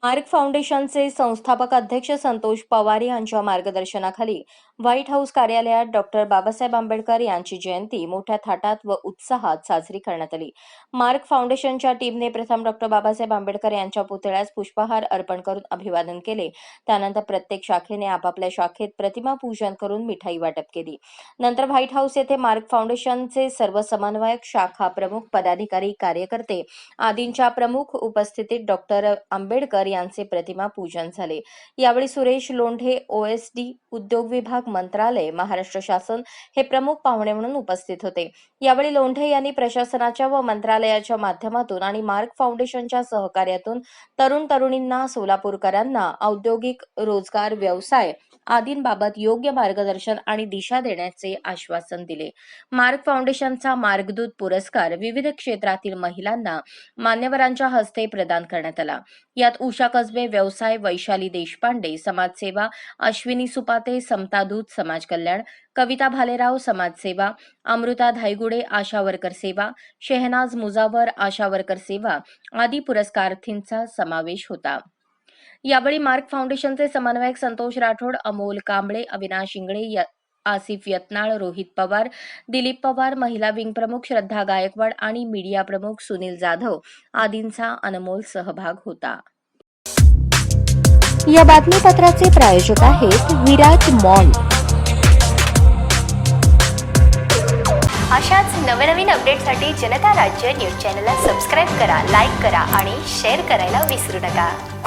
Mark फाउंडेशनचे संस्थापक अध्यक्ष संतोष पवार यांच्या मार्गदर्शनाखाली व्हाईट हाऊस कार्यालयात डॉक्टर बाबासाहेब आंबेडकर यांची जयंती मोठ्या थाटात व उत्साहात साजरी करण्यात आली। मार्क फाउंडेशनच्या टीमने प्रथम डॉक्टर बाबासाहेब आंबेडकर यांच्या पुतळ्यास पुष्पहार अर्पण करून अभिवादन केले। त्यानंतर प्रत्येक शाखेने आपापल्या शाखेत प्रतिमा पूजन करून मिठाई वाटप केली। नंतर व्हाईट हाऊस येथे मार्क फाउंडेशनचे सर्व समन्वयक, शाखा प्रमुख, पदाधिकारी, कार्यकर्ते आदींच्या प्रमुख उपस्थितीत डॉक्टर आंबेडकर यांचे प्रतिमा पूजन झाले। यावेळी सुरेश लोंढे, ओएसडी, उद्योग विभाग, मंत्रालय, महाराष्ट्र शासन हे प्रमुख पाहुणे म्हणून उपस्थित होते। यावेळी लोंढे यांनी प्रशासनाच्या व मंत्रालयाच्या माध्यमातून आणि मार्क फाउंडेशनच्या सहकार्यातून तरुण-तरुणींना, सोलापूरकरांना औद्योगिक, रोजगार, व्यवसाय आदींबाबत योग्य मार्गदर्शन आणि दिशा देण्याचे आश्वासन दिले। मार्क फाउंडेशनचा मार्गदूत पुरस्कार विविध क्षेत्रातील महिलांना मान्यवरांच्या हस्ते प्रदान करण्यात आला। यात उषा कसबे व्यवसाय, वैशाली देशपांडे समाजसेवा, अश्विनी सुपाते समता दूत समाज कल्याण, कविता भालेराव समाजसेवा, अमृता धायगुडे आशा वर्कर सेवा, शेहनाज मुजावर आशा वर्कर सेवा आदी पुरस्कारार्थींचा समावेश होता। यावेळी मार्क फाउंडेशनचे समन्वयक संतोष राठोड, अमोल कांबळे, अविनाश इंगळे, आसिफ यत्नाळ, रोहित पवार, दिलीप पवार, महिला विंग प्रमुख श्रद्धा गायकवाड आणि मीडिया प्रमुख सुनील जाधव आदींचा अनमोल सहभाग होता। या बातमीपत्राचे प्रायोजक आहेत विराज मॉल। अशाच नवनवीन अपडेटसाठी जनता राज्य न्यूज चॅनलला सबस्क्राईब करा, लाईक करा आणि शेअर करायला विसरू नका।